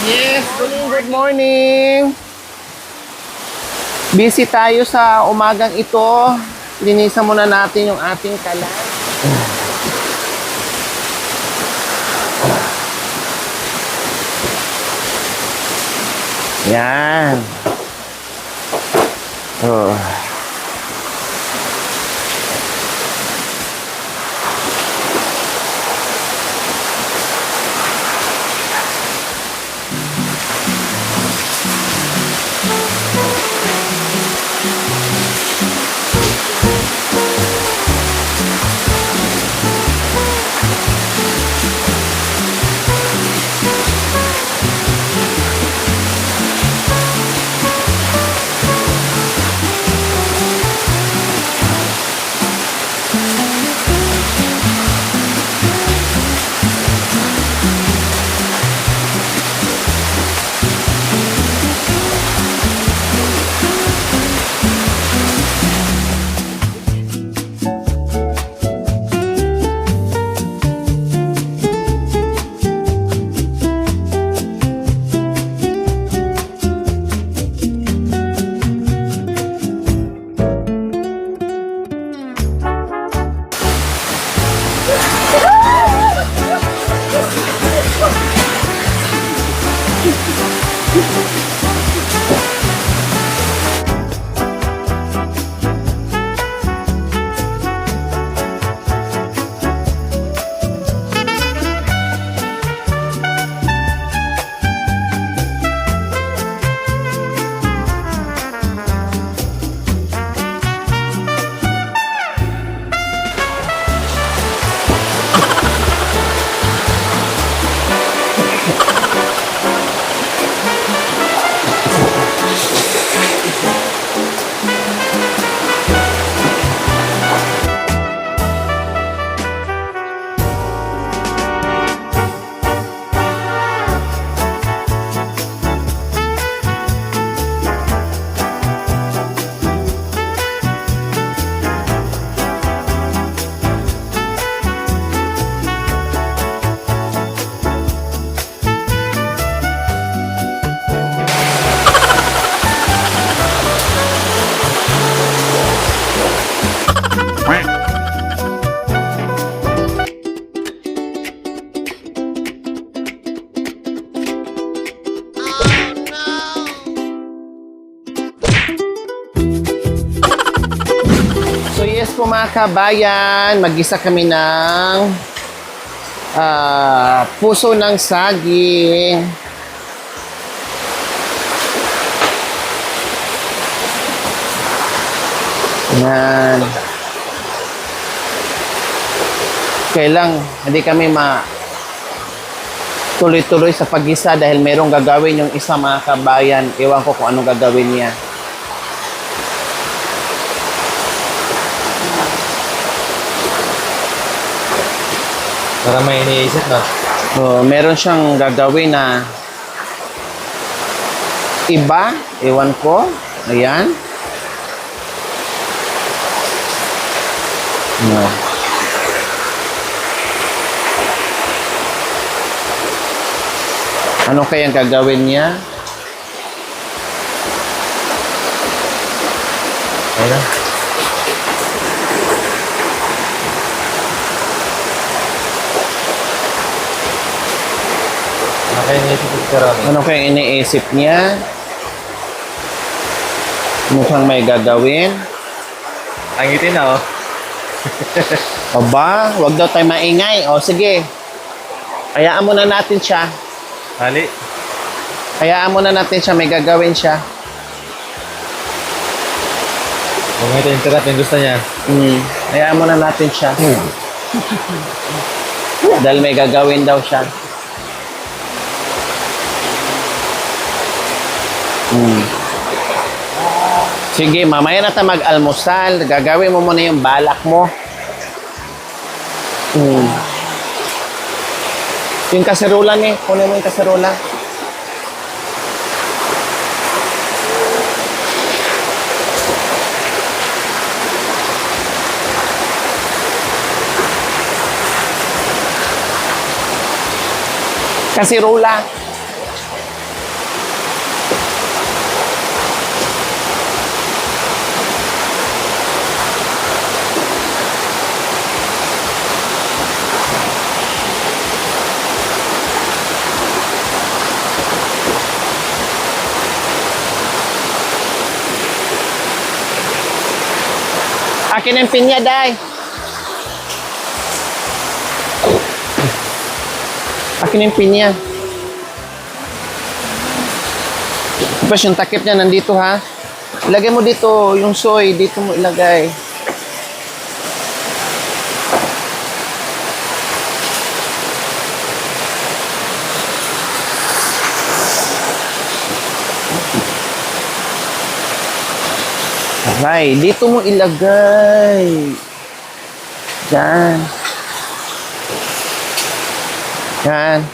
Yes, good morning. Busy tayo sa umagang ito. Linisan muna natin yung ating kalan. Yan. Oh. So mga kabayan, mag-isa kami ng puso ng saging. Yan. Kailang hindi kami tuloy-tuloy sa pag-isa dahil merong gagawin yung isa mga kabayan. Ewan ko kung anong gagawin niya. Para may iniisip na. Meron siyang gagawin na iba. Ewan ko. Ayan. No. Ano kayang gagawin niya? Ayun. Ano kayang iniisip niya? Mukhang may gagawin. Tangitin na, oh. Aba, wag daw tayo maingay. O, sige. Hayaan muna natin siya. Hali. Hayaan muna natin siya. May gagawin siya. Kung ito yung tirap yung gusto niya. Hayaan mo na natin siya. Dahil may gagawin daw siya. Sige, mamaya na tayo mag-almusal. Gagawin mo muna yung balak mo. Yung kaserola ni, kunin mo yung kaserola. Kaserola. Akin ang pinya, day. Akin yung pinya. Tapos yung takip niya nandito, ha? Ilagay mo dito, yung soy, dito mo ilagay. Aray, dito mo ilagay. Yan. Yan.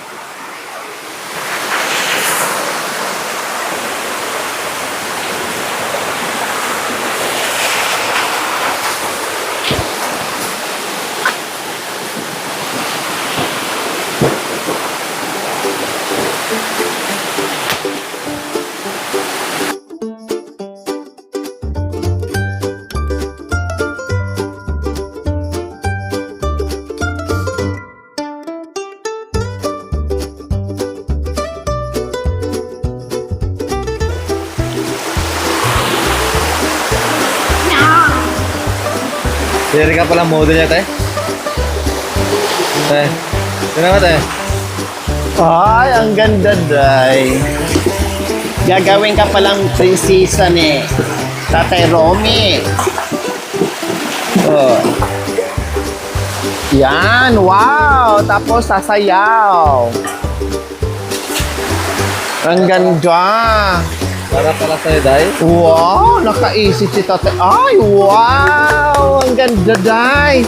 Siri ka palang model niya, te. Te. Sino ba, te? Ay, ang ganda, day. Gagawin ka palang prinsesa ni Tatay Romy. Oh. Yan, wow! Tapos sasayaw. Ang ganda. Para pala sa'yo, day. Wow, nakaisip si Tatay. Ay, wow! Ang ganda, day.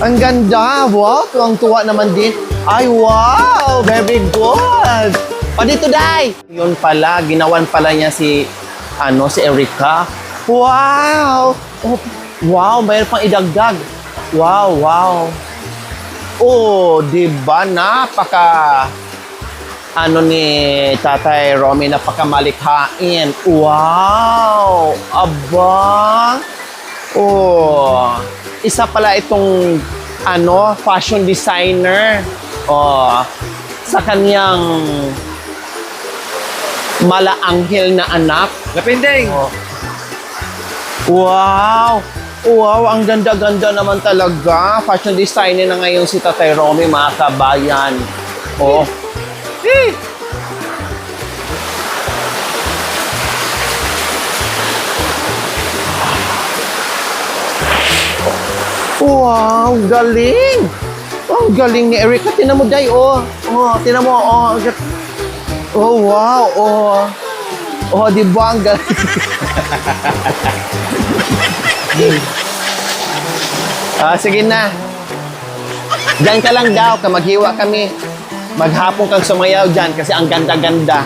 Ang ganda. Wow, tuwang-tuwa naman din. Ay, wow! Very good. O, dito, day. Yun pala, ginawan pala niya si Erica. Wow! Oh, wow, mayroon pang idagdag. Wow, wow. Oh, di ba? Ni Tatay Romy, napakamalikhain. Wow! Aba! Oh, isa pala itong fashion designer. Oh, sa kanyang malaanghel na anak. Lapinding! Oh. Wow! Wow, ang ganda-ganda naman talaga. Fashion designer na ngayon si Tatay Romy, mga kabayan. Oh. Wow, galing! Oh, galing ni Erica. Tinan mo, day, oh. Oh, tinan mo, oh. Oh, wow, oh. Oh, di ba? Ang galing. Sige na. Diyan ka lang daw, maghiwa kami. Maghapon kang sumayaw dyan kasi ang ganda-ganda.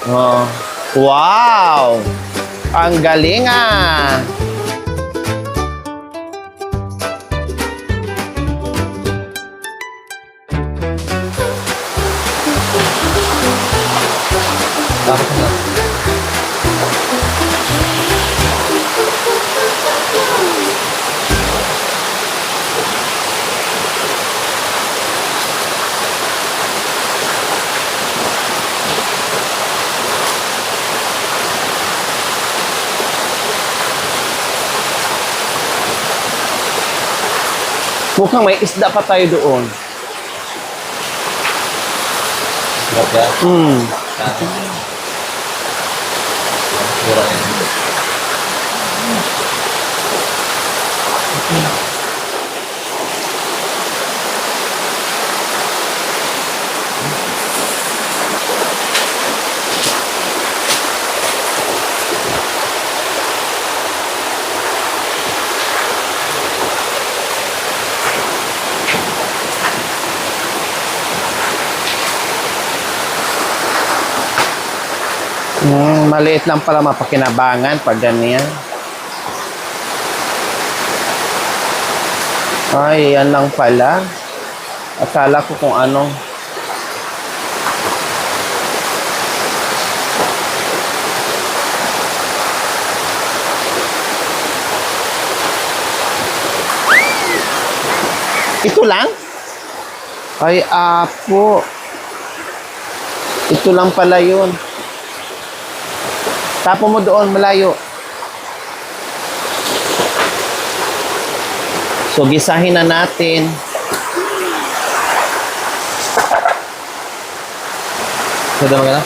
Oh. Wow! Ang galing, ah! Tapos na. Mukhang may isda pa tayo doon. Sarap yan. Sarap yan. Maliit lang pala mapakinabangan pag ganyan. Ay, yan lang pala. Akala ko kung ano. Ito lang? Ay, apo. Ito lang pala yun. Tapo mo doon, malayo. So, gisahin na natin. Sada mo ka na?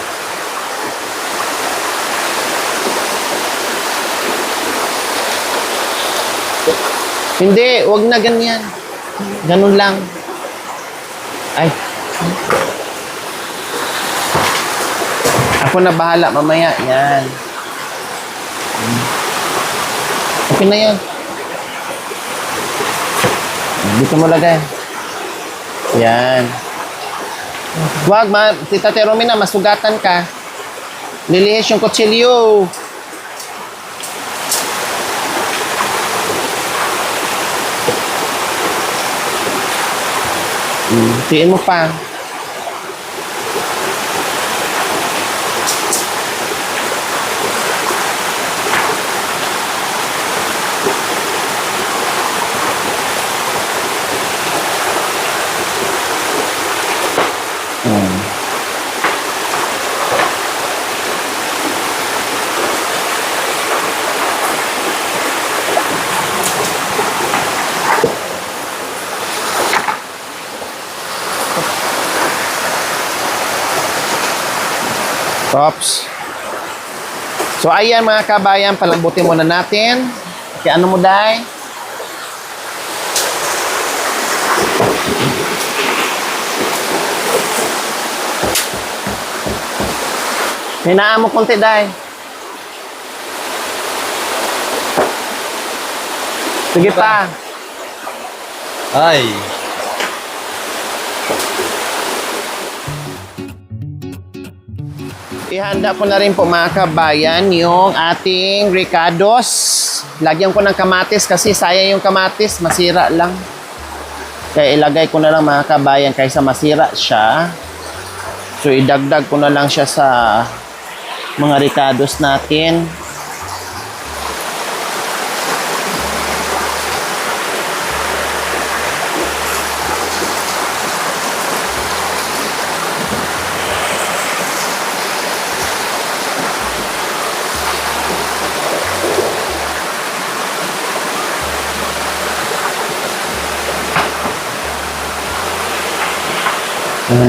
Hindi, wag na ganyan. Ganun lang. Ay. Ako na bahala mamaya. Yan. Okay na yan. Dito mo lagay. Yan. Wag, Tita Teromina, masugatan ka. Lilihis yung kutsilyo. Tiin mo pa. Tops. So, ayan mga kabayan, palambutin muna natin. Kaya ano mo, Day? Hinaan mo konti, Day. Sige pa. Ay! Ihanda ko na rin po mga kabayan yung ating ricados. Lagyan ko ng kamatis kasi sayang yung kamatis, masira lang. Kaya ilagay ko na lang mga kabayan kaysa masira siya. So idagdag ko na lang siya sa mga ricados natin.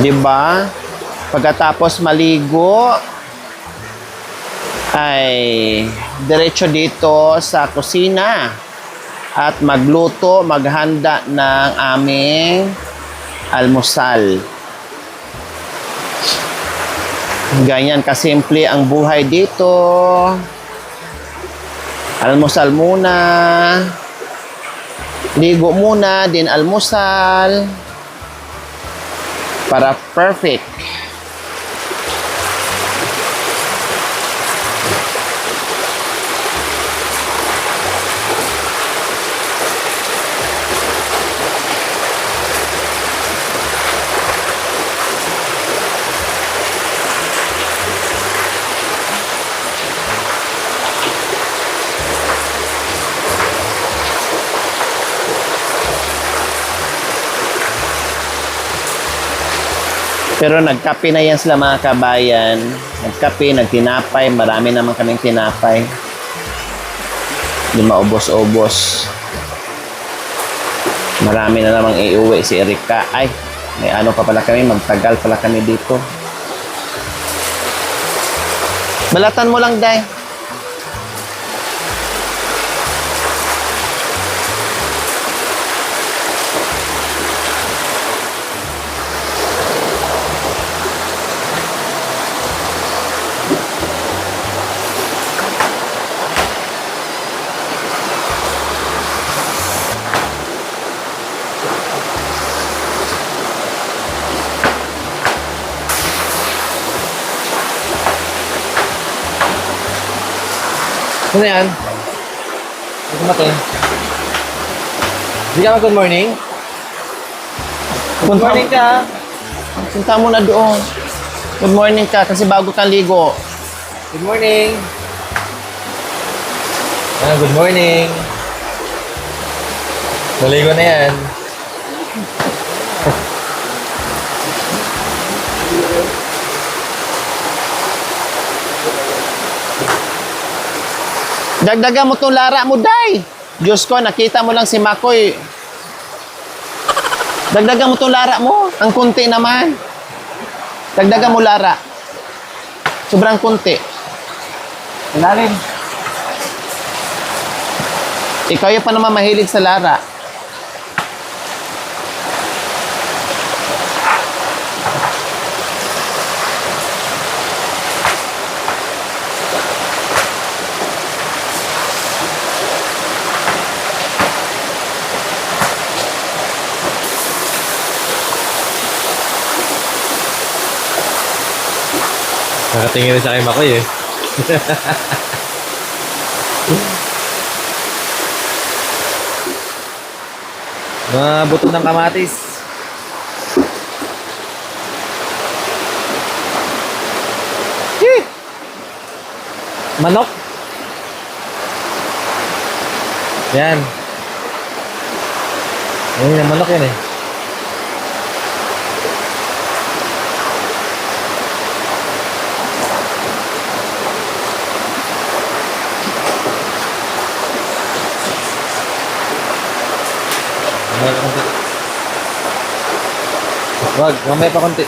Di ba? Pagkatapos maligo, ay diretso dito sa kusina at magluto, maghanda ng aming almusal. Ganyan kasimple ang buhay dito. Almusal muna, ligo muna, din almusal. Para perfect. Pero nagkape na yan sila mga kabayan. Nagkape, nagtinapay. Marami naman kaming tinapay. Hindi maubos-ubos. Marami na namang iuwi si Erika. Ay, may ano pa pala kami. Magtagal pala kami dito. Balatan mo lang, Day. Ano yan? Ito mati. Hindi ka mag-good morning? Good morning ka. Punta mo na doon. Good morning ka kasi bago kang ligo. Good morning. Good morning. Naligo na yan. Dagdagan mo tong lara mo, day. Diyos ko, nakita mo lang si Makoy. Dagdagan mo tong lara mo. Ang kunti naman. Dagdagan mo lara. Sobrang kunti. Ilalim. Ikaw yung pa naman mahilig sa lara. Nakatingin rin sa akin Makoy eh. Mga buto ng kamatis. Manok. Yan. Ayun yung manok yan eh. Mamaya pa konti. Wag, mamaya pa konti.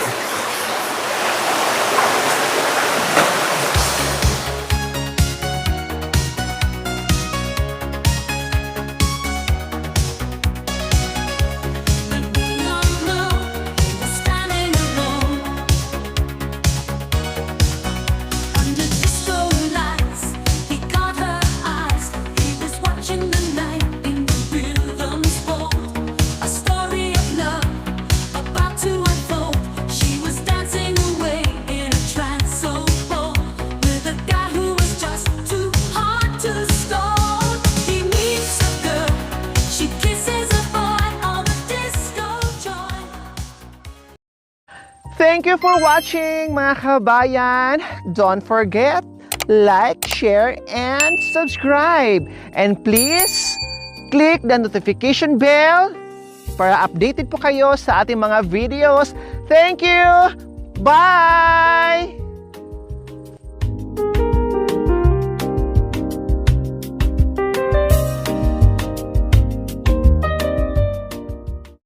Thank you for watching, mga kabayan. Don't forget, like, share, and subscribe. And please, click the notification bell para updated po kayo sa ating mga videos. Thank you! Bye!